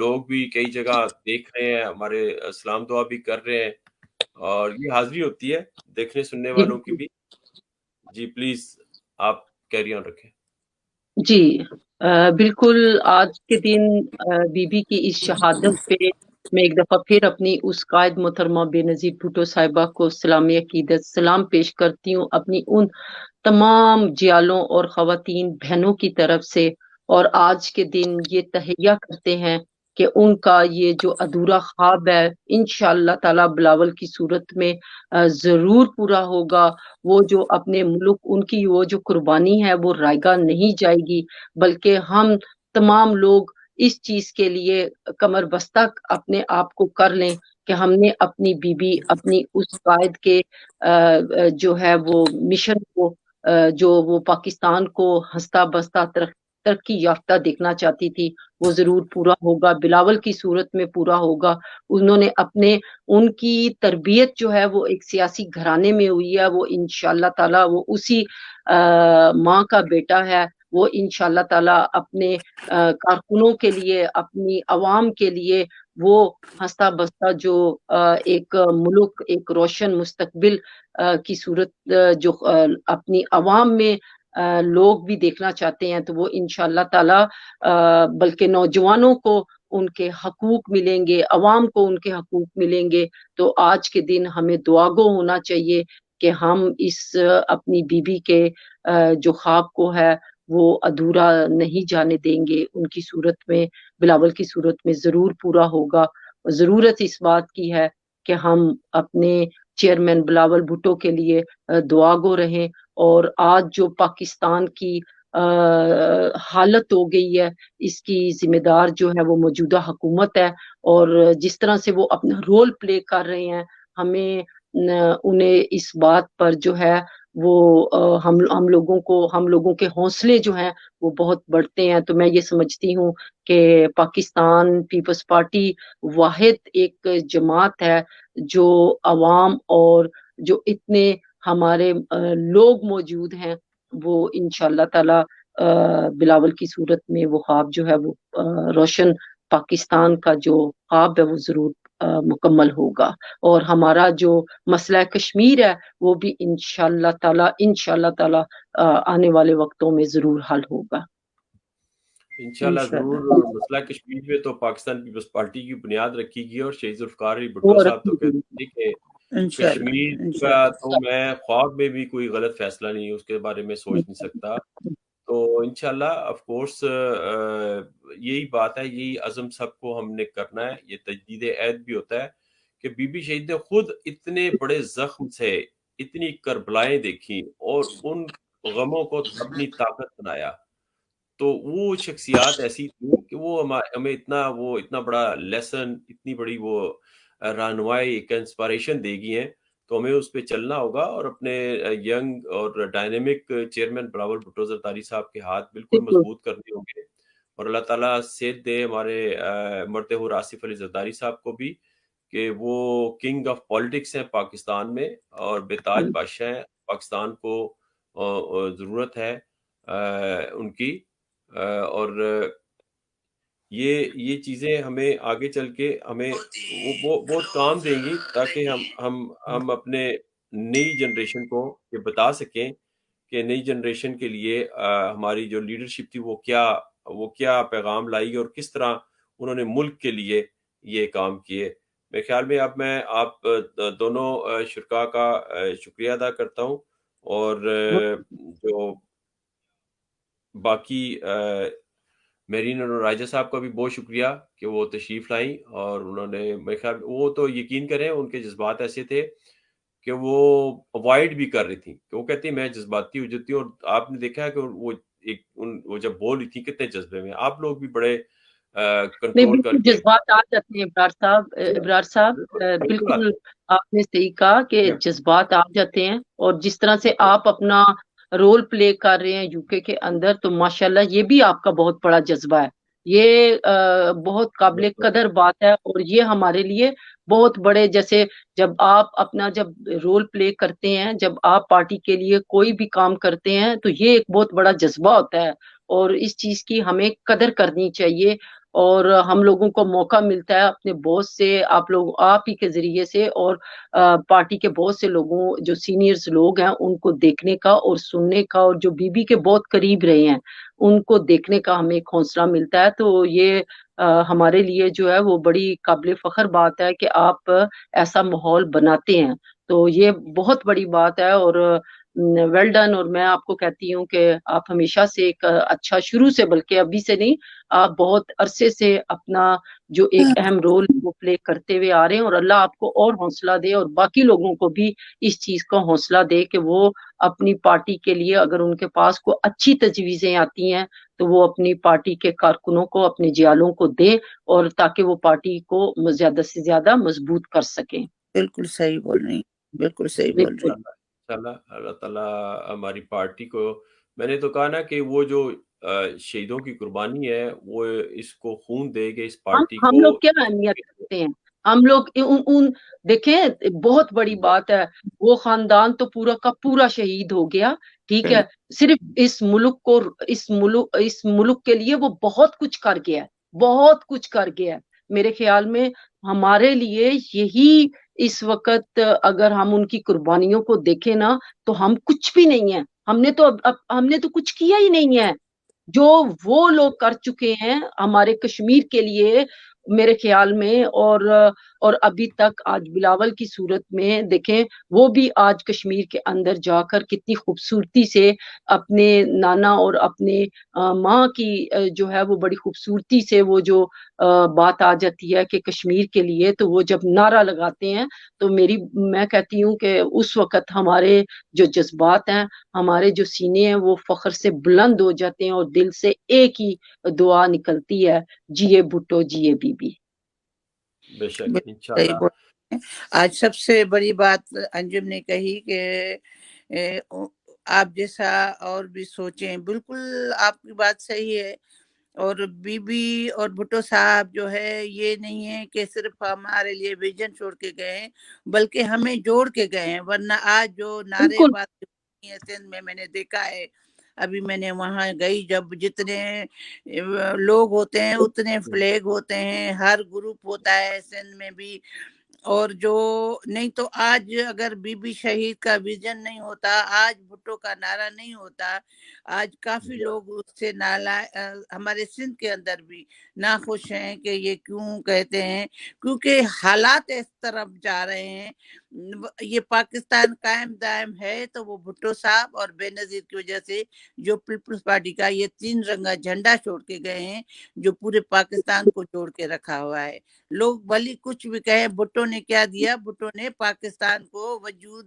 لوگ بھی کئی جگہ دیکھ رہے ہیں، ہمارے سلام دعا بھی کر رہے ہیں، اور یہ حاضری ہوتی ہے دیکھنے سننے والوں کی بھی۔ جی پلیز آپ کیری آن رکھیں۔ جی بالکل، آج کے دن بی بی کی اس شہادت پہ میں ایک دفعہ پھر اپنی اس قائد محترمہ بے نظیر بھٹو صاحبہ کو اسلامی عقیدت سلام پیش کرتی ہوں، اپنی ان تمام جیالوں اور خواتین بہنوں کی طرف سے، اور آج کے دن یہ تہیہ کرتے ہیں کہ ان کا یہ جو ادھورا خواب ہے انشاءاللہ تعالی بلاول کی صورت میں ضرور پورا ہوگا۔ وہ جو اپنے ملک، ان کی وہ جو قربانی ہے وہ رائگاں نہیں جائے گی، بلکہ ہم تمام لوگ اس چیز کے لیے کمر بستہ اپنے آپ کو کر لیں کہ ہم نے اپنی بیوی، اپنی اس قائد کے جو ہے وہ مشن کو، جو وہ پاکستان کو ہنستا بستا ترقی یافتہ دیکھنا چاہتی تھی، وہ ضرور پورا ہوگا، بلاول کی صورت میں پورا ہوگا۔ انہوں نے ان کی تربیت جو ہے وہ ایک سیاسی گھرانے میں ہوئی ہے، وہ انشاءاللہ تعالی وہ اسی ماں کا بیٹا ہے، وہ انشاءاللہ تعالی اپنے کارکنوں کے لیے، اپنی عوام کے لیے وہ ہنستا بستا جو ایک ملک، ایک روشن مستقبل کی صورت جو اپنی عوام میں لوگ بھی دیکھنا چاہتے ہیں، تو وہ انشاءاللہ تعالی بلکہ نوجوانوں کو ان کے حقوق ملیں گے، عوام کو ان کے حقوق ملیں گے۔ تو آج کے دن ہمیں دعاگو ہونا چاہیے کہ ہم اس اپنی بیوی کے جو خواب کو ہے وہ ادھورا نہیں جانے دیں گے، ان کی صورت میں، بلاول کی صورت میں ضرور پورا ہوگا۔ ضرورت اس بات کی ہے کہ ہم اپنے چیئرمین بلاول بھٹو کے لیے دعا گو رہیں، اور آج جو پاکستان کی حالت ہو گئی ہے اس کی ذمہ دار جو ہے وہ موجودہ حکومت ہے، اور جس طرح سے وہ اپنا رول پلے کر رہے ہیں، ہمیں انہیں اس بات پر جو ہے وہ ہم لوگوں کے حوصلے جو ہیں وہ بہت بڑھتے ہیں۔ تو میں یہ سمجھتی ہوں کہ پاکستان پیپلز پارٹی واحد ایک جماعت ہے جو عوام اور جو اتنے ہمارے لوگ موجود ہیں، وہ انشاءاللہ تعالی بلاول کی صورت میں وہ خواب جو ہے وہ روشن پاکستان کا جو خواب ہے وہ ضرور مکمل ہوگا، اور ہمارا جو مسئلہ کشمیر ہے وہ بھی انشاءاللہ تعالی آنے والے وقتوں میں ضرور حل ہوگا انشاءاللہ ضرور۔ مسئلہ کشمیر میں تو پاکستان پیپلز پارٹی کی بنیاد رکھی گئی، اور شہید ذوالفقار علی بھٹو صاحب تو کہتے ہیں کہ کشمیر کا تو میں خواب میں بھی کوئی غلط فیصلہ نہیں اس کے بارے میں سوچ نہیں سکتا۔ تو انشاءاللہ آف کورس یہی بات ہے، یہی عزم سب کو ہم نے کرنا ہے۔ یہ تجدید عہد بھی ہوتا ہے کہ بی بی شہید نے خود اتنے بڑے زخم سے اتنی کربلائیں دیکھی اور ان غموں کو اپنی طاقت بنایا۔ تو وہ شخصیات ایسی تھی کہ وہ ہمیں اتنا بڑا لیسن، اتنی بڑی وہ رہنمائی، ایک انسپائریشن دے گی ہیں، تو ہمیں اس پہ چلنا ہوگا، اور اپنے ینگ اور ڈائنامک چیئرمین بلاول بھٹو زرداری صاحب کے ہاتھ بالکل مضبوط کرنے ہوں گے، اور اللہ تعالیٰ صحت دے ہمارے مرتے ہوئے آصف علی زرداری صاحب کو بھی، کہ وہ کنگ آف پالیٹکس ہیں پاکستان میں اور بے تاج بادشاہ ہیں. پاکستان کو ضرورت ہے ان کی، اور یہ چیزیں ہمیں آگے چل کے ہمیں وہ بہت کام دیں گی، تاکہ ہم اپنے نئی جنریشن کو یہ بتا سکیں کہ نئی جنریشن کے لیے ہماری جو لیڈرشپ تھی وہ کیا پیغام لائی اور کس طرح انہوں نے ملک کے لیے یہ کام کیے. میرے خیال میں اب میں آپ دونوں شرکا کا شکریہ ادا کرتا ہوں، اور جو باقی میرین اور راجہ صاحب کا بھی بہت شکریہ کہ وہ تشریف لائیں، اور انہوں نے میرے خیال وہ تو یقین کریں ان کے جذبات ایسے تھے کہ وہ اوائڈ بھی کر رہی تھیں، کہ وہ کہتی میں جذباتی ہو جاتی ہوں، اور آپ نے دیکھا ہے کہ وہ جب بول رہی تھی کتنے جذبے میں. آپ لوگ بھی بڑے کنٹرول کر کے جذبات آ جاتے ہیں ابرار صاحب بالکل آپ نے صحیح کہا کہ جذبات آ جاتے ہیں، اور جس طرح سے آپ اپنا رول پلے کر رہے ہیں UK کے اندر، تو ماشاءاللہ یہ بھی آپ کا بہت بڑا جذبہ ہے، یہ بہت قابل قدر بات ہے، اور یہ ہمارے لیے بہت بڑے، جیسے جب آپ اپنا جب رول پلے کرتے ہیں، جب آپ پارٹی کے لیے کوئی بھی کام کرتے ہیں، تو یہ ایک بہت بڑا جذبہ ہوتا ہے، اور اس چیز کی ہمیں قدر کرنی چاہیے. اور ہم لوگوں کو موقع ملتا ہے اپنے باس سے، آپ ہی کے ذریعے سے، اور پارٹی کے بہت سے لوگوں جو سینئرز لوگ ہیں ان کو دیکھنے کا اور سننے کا، اور جو بی کے بہت قریب رہے ہیں ان کو دیکھنے کا ہمیں ایک حوصلہ ملتا ہے. تو یہ ہمارے لیے جو ہے وہ بڑی قابل فخر بات ہے کہ آپ ایسا ماحول بناتے ہیں، تو یہ بہت بڑی بات ہے، اور ویل ڈن. اور میں آپ کو کہتی ہوں کہ آپ ہمیشہ سے ایک اچھا، شروع سے بلکہ ابھی سے نہیں، آپ بہت عرصے سے اپنا جو ایک اہم رول وہ پلے کرتے ہوئے آ رہے ہیں، اور اللہ آپ کو اور حوصلہ دے، اور باقی لوگوں کو بھی اس چیز کا حوصلہ دے کہ وہ اپنی پارٹی کے لیے اگر ان کے پاس کوئی اچھی تجویزیں آتی ہیں تو وہ اپنی پارٹی کے کارکنوں کو، اپنے جیالوں کو دیں، اور تاکہ وہ پارٹی کو زیادہ سے زیادہ مضبوط کر سکیں. بالکل صحیح بول رہی ہیں، بالکل صحیح بول رہی ہیں. انشاءاللہ اللہ تعالیٰ ہماری پارٹی کو، میں نے تو کہا نا کہ وہ جو شہیدوں کی قربانی ہے وہ اس کو خون دے گے اس پارٹی کو. ہم لوگ کیا اہمیت رکھتے ہیں، ہم لوگ دیکھیں بہت بڑی بات ہے، وہ خاندان تو پورا کا پورا شہید ہو گیا، ٹھیک ہے، صرف اس ملک کے لیے وہ بہت کچھ کر گیا، بہت کچھ کر گیا. میرے خیال میں ہمارے لیے یہی اس وقت اگر ہم ان کی قربانیوں کو دیکھیں نا تو ہم کچھ بھی نہیں ہیں، ہم نے تو کچھ کیا ہی نہیں ہے. جو وہ لوگ کر چکے ہیں ہمارے کشمیر کے لیے میرے خیال میں، اور ابھی تک آج بلاول کی صورت میں دیکھیں، وہ بھی آج کشمیر کے اندر جا کر کتنی خوبصورتی سے اپنے نانا اور اپنے ماں کی جو ہے وہ بڑی خوبصورتی سے وہ جو بات آ جاتی ہے کہ کشمیر کے لیے، تو وہ جب نعرہ لگاتے ہیں تو میں کہتی ہوں کہ اس وقت ہمارے جو جذبات ہیں، ہمارے جو سینے ہیں وہ فخر سے بلند ہو جاتے ہیں، اور دل سے ایک ہی دعا نکلتی ہے، جیے بھٹو جیے بی بی. بے شک انشاءاللہ. آج سب سے بڑی بات انجم نے کہی کہ آپ جیسا اور بھی سوچیں، بالکل آپ کی بات صحیح ہے. اور بی بی اور بھٹو صاحب جو ہے یہ نہیں ہے کہ صرف ہمارے لیے ویژن چھوڑ کے گئے ہیں، بلکہ ہمیں جوڑ کے گئے ہیں. ورنہ آج جو نعرے بات سندھ میں نے دیکھا ہے، ابھی میں نے وہاں گئی، جب جتنے لوگ ہوتے ہیں اتنے فلیگ ہوتے ہیں، ہر گروپ ہوتا ہے سندھ میں بھی. اور جو نہیں تو آج اگر بی بی شہید کا ویژن نہیں ہوتا، آج بھٹو کا نعرہ نہیں ہوتا، آج کافی لوگ اس سے ہمارے سندھ کے اندر بھی ناخوش ہیں کہ یہ کیوں کہتے ہیں، کیونکہ حالات اس طرف جا رہے ہیں. یہ پاکستان قائم دائم ہے تو وہ بھٹو صاحب اور بے نظیر کی وجہ سے، جو پیپلز پارٹی کا یہ 3 رنگا جھنڈا چھوڑ کے گئے ہیں جو پورے پاکستان کو جوڑ کے رکھا ہوا ہے. لوگ بھلی کچھ بھی کہیں، بھٹو نے کیا دیا؟ بھٹو نے پاکستان کو وجود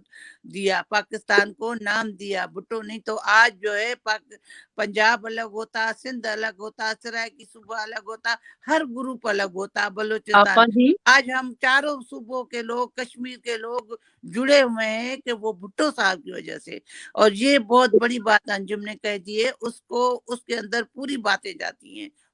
دیا، پاکستان کو نام دیا. بھٹو نہیں تو آج جو ہے پنجاب الگ ہوتا، سندھ الگ ہوتا، سرائے کی صوبہ الگ ہوتا، ہر گروپ الگ ہوتا، بلوچستان. آج ہم چاروں صوبوں کے لوگ، کشمیر کے لوگ جڑے ہوئے ہیں کہ وہ بھٹو صاحب کی وجہ سے. اور یہ بہت بڑی بات انجم نے کہہ دی ہے، اس کے اندر پوری باتیں جاتی ہیں.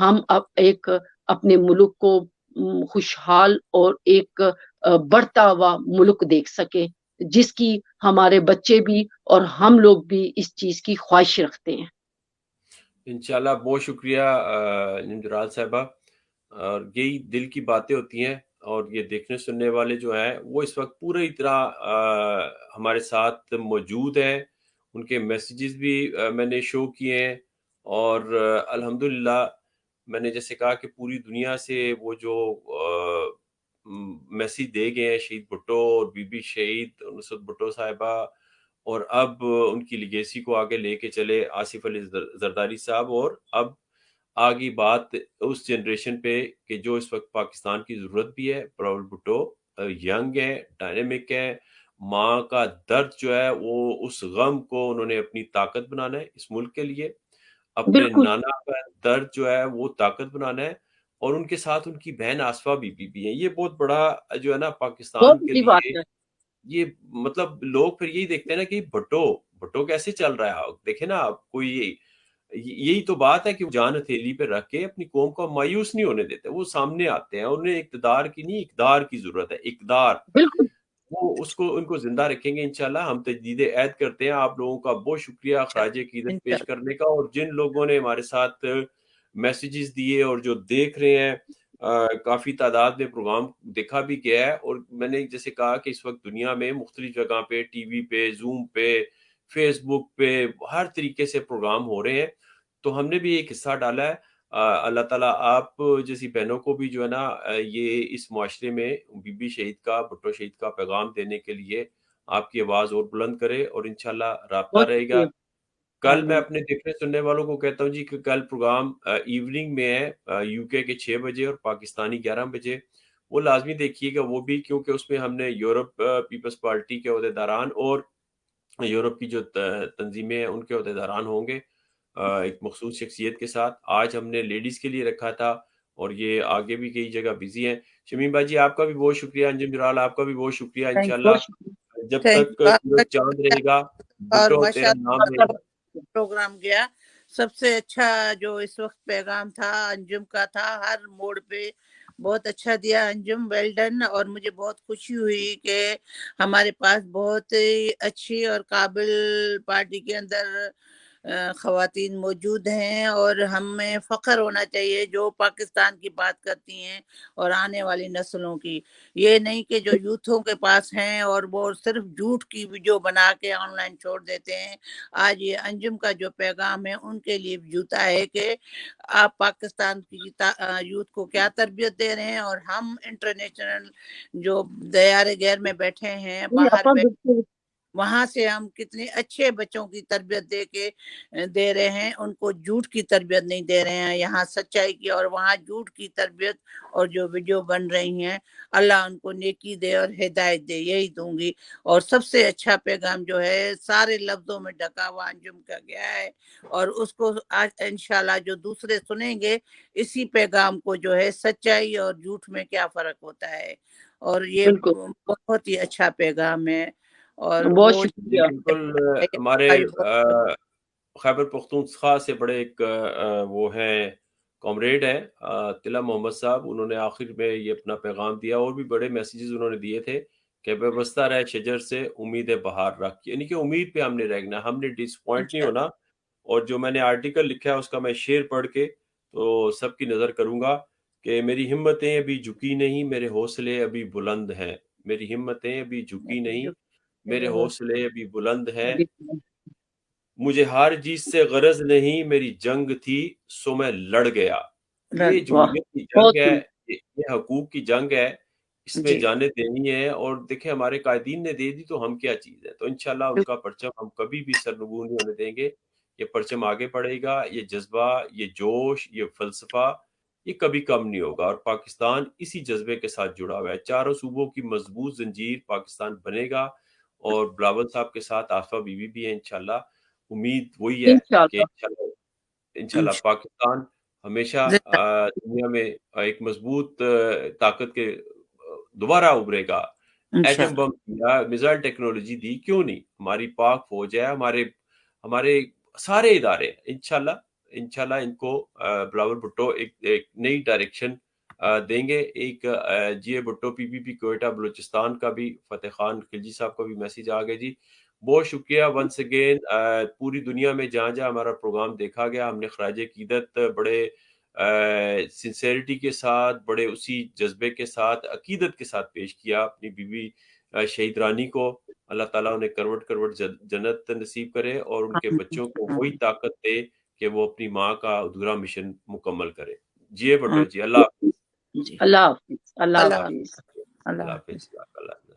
ہم اب ایک اپنے ملک کو خوشحال اور ایک بڑھتا ہوا ملک دیکھ سکیں، جس کی ہمارے بچے بھی اور ہم لوگ بھی اس چیز کی خواہش رکھتے ہیں۔ انشاءاللہ بہت شکریہ نمجرال صاحبہ، اور یہی دل کی باتیں ہوتی ہیں، اور یہ دیکھنے سننے والے جو ہیں وہ اس وقت پوری طرح ہمارے ساتھ موجود ہیں، ان کے میسیجز بھی میں نے شو کیے ہیں، اور الحمدللہ میں نے جیسے کہا کہ پوری دنیا سے وہ جو میسیج دے گئے ہیں شہید بھٹو اور بی بی شہید نصرت بھٹو صاحبہ، اور اب ان کی لیگیسی کو آگے لے کے چلے آصف علی زرداری صاحب، اور اب آگی بات اس جنریشن پہ کہ جو اس وقت پاکستان کی ضرورت بھی ہے۔ پراول بھٹو ینگ ہے، ڈائنامک ہے، ماں کا درد جو ہے وہ اس غم کو انہوں نے اپنی طاقت بنانا ہے اس ملک کے لیے، اپنے بالکل نانا کا درد جو ہے وہ طاقت بنانا ہے، اور ان کے ساتھ ان کی بہن آصفہ بی بی بھی ہیں۔ یہ بہت بڑا جو ہے نا بہت پاکستان کے بڑی بات لیے، ہے۔ یہ مطلب لوگ پھر یہی دیکھتے ہیں نا کہ بھٹو کیسے چل رہا ہے، دیکھیں نا آپ کوئی، یہی تو بات ہے کہ وہ جان ہتھیلی پہ رکھ کے اپنی قوم کو مایوس نہیں ہونے دیتے، وہ سامنے آتے ہیں، انہیں اقتدار کی نہیں اقدار کی ضرورت ہے، اقدار، بالکل وہ اس کو ان کو زندہ رکھیں گے انشاءاللہ۔ ہم تجدید عہد کرتے ہیں آپ لوگوں کا بہت شکریہ خراج عقیدت پیش کرنے کا، اور جن لوگوں نے ہمارے ساتھ میسیجز دیے اور جو دیکھ رہے ہیں، کافی تعداد میں پروگرام دیکھا بھی گیا ہے، اور میں نے جیسے کہا کہ اس وقت دنیا میں مختلف جگہ پہ، ٹی وی پہ، زوم پہ، فیس بک پہ، ہر طریقے سے پروگرام ہو رہے ہیں، تو ہم نے بھی ایک حصہ ڈالا ہے۔ اللہ تعالیٰ آپ جیسی بہنوں کو بھی جو ہے نا یہ اس معاشرے میں بی بی شہید کا، بھٹو شہید کا پیغام دینے کے لیے آپ کی آواز اور بلند کرے، اور انشاءاللہ رابطہ بہت رہے گا۔ شکریہ۔ کل میں آمین۔ اپنے دیکھنے سننے والوں کو کہتا ہوں جی کہ کل پروگرام ایوننگ میں ہے، یو کے 6 بجے اور پاکستانی 11 بجے، وہ لازمی دیکھیے گا وہ بھی، کیونکہ اس میں ہم نے یورپ پیپلز پارٹی کے عہدیداران اور یورپ کی جو تنظیمیں ہیں ان کے عہدیداران ہوں گے ایک مخصوص شخصیت کے ساتھ۔ آج ہم نے لیڈیز کے لیے رکھا تھا، اور یہ آگے بھی کئی جگگہ بزی ہیں۔ شمیم بھائی جی آپ کا بھی بہت شکریہ، انجم جرال آپ کا بھی بہت شکریہ۔ انشاءاللہ بہت شکریہ۔ جب تھینک تک یو، آپ کا سورج چاند رہے گا، اور بھٹو ماشاء تیرا نام رہے اللہ گا۔ پروگرام گیا، سب سے اچھا جو اس وقت پیغام تھا انجم کا تھا، ہر موڑ پہ بہت اچھا دیا انجم، ویل ڈن۔ اور مجھے بہت خوشی ہوئی کہ ہمارے پاس بہت اچھی اور قابل پارٹی کے اندر خواتین موجود ہیں، اور ہمیں فخر ہونا چاہیے جو پاکستان کی بات کرتی ہیں اور آنے والی نسلوں کی۔ یہ نہیں کہ جو یوتھوں کے پاس ہیں اور وہ صرف جھوٹ کی ویڈیو بنا کے آن لائن چھوڑ دیتے ہیں۔ آج یہ انجم کا جو پیغام ہے ان کے لیے جوتا ہے کہ آپ پاکستان کی یوتھ کو کیا تربیت دے رہے ہیں، اور ہم انٹرنیشنل جو دیار غیر میں بیٹھے ہیں باہر بالکل وہاں سے ہم کتنے اچھے بچوں کی تربیت دے رہے ہیں، ان کو جھوٹ کی تربیت نہیں دے رہے ہیں، یہاں سچائی کی، اور وہاں جھوٹ کی تربیت اور جو ویڈیو بن رہی ہیں، اللہ ان کو نیکی دے اور ہدایت دے، یہی دوں گی۔ اور سب سے اچھا پیغام جو ہے سارے لفظوں میں ڈھکا ہوا انجم کا گیا ہے، اور اس کو آج انشاءاللہ جو دوسرے سنیں گے اسی پیغام کو جو ہے سچائی اور جھوٹ میں کیا فرق ہوتا ہے، اور یہ بالکل بہت ہی اچھا پیغام ہے۔ اور بہت وہ جی شکریہ۔ بالکل، ہمارے خیبر پختونخوا سے بڑے ایک وہ ہیں کامریڈ ہیں طلع محمد صاحب، انہوں نے آخر میں یہ اپنا پیغام دیا، اور بھی بڑے میسیجز انہوں نے دیے تھے کہ وابستہ رہے شجر سے امید بہار رکھ، یعنی کہ امید پہ ہم نے رہنا، ہم نے ڈس پوائنٹ نہیں ہونا۔ اور جو میں نے آرٹیکل لکھا ہے اس کا میں شعر پڑھ کے تو سب کی نظر کروں گا کہ میری ہمتیں ابھی جھکی نہیں، میرے حوصلے ابھی بلند ہیں، میری ہمتیں ابھی جھکی نہیں، میرے حوصلے ابھی بلند ہیں، مجھے ہار جیت سے غرض نہیں، میری جنگ تھی سو میں لڑ گیا۔ یہ واہ جمہوریت کی بہت جنگ ہے، ہی یہ حقوق کی جنگ ہے، اس میں جی جانیں دینی ہے، اور دیکھیں ہمارے قائدین نے دے دی تو ہم کیا چیز ہے، تو انشاءاللہ ان کا پرچم ہم کبھی بھی سرنگون نہیں ہونے دیں گے۔ یہ پرچم آگے بڑھے گا، یہ جذبہ، یہ جوش، یہ فلسفہ، یہ کبھی کم نہیں ہوگا، اور پاکستان اسی جذبے کے ساتھ جڑا ہوا ہے۔ چاروں صوبوں کی مضبوط زنجیر پاکستان بنے گا، اور بلاول صاحب کے ساتھ آصفہ بی بی بھی ہے انشاءاللہ۔ امید وہی ہے کہ انشاءاللہ انشاءاللہ پاکستان ہمیشہ زندہ دنیا میں ایک مضبوط طاقت کے دوبارہ ابھرے گا۔ ایٹم انشاءاللہ بم دیا، میزائل ٹیکنالوجی دی، کیوں نہیں؟ ہماری پاک فوج ہے، ہمارے سارے ادارے ہیں، انشاءاللہ انشاءاللہ ان کو بلاول بھٹو ایک نئی ڈائریکشن دیں گے. ایک جی اے بھٹو پی پی پی کوئٹہ بلوچستان کا بھی فتح خان خلجی صاحب کا بھی میسیج آ گیا جی. بہت شکریہ ونس اگین. پوری دنیا میں جہاں جہاں ہمارا پروگرام دیکھا گیا ہم نے خراج عقیدت بڑے سنسیریٹی کے ساتھ, بڑے اسی جذبے کے ساتھ, عقیدت کے ساتھ پیش کیا اپنی بیوی شہید رانی کو. اللہ تعالیٰ انہیں کروٹ کروٹ جنت نصیب کرے اور ان کے بچوں کو وہی طاقت دے کہ وہ اپنی ماں کا ادھورا مشن مکمل کرے. جی بھٹو جی, اللہ حافظ. جی اللہ حافظ. اللہ اللہ حافظ. اللہ اللہ حافظ. حافظ.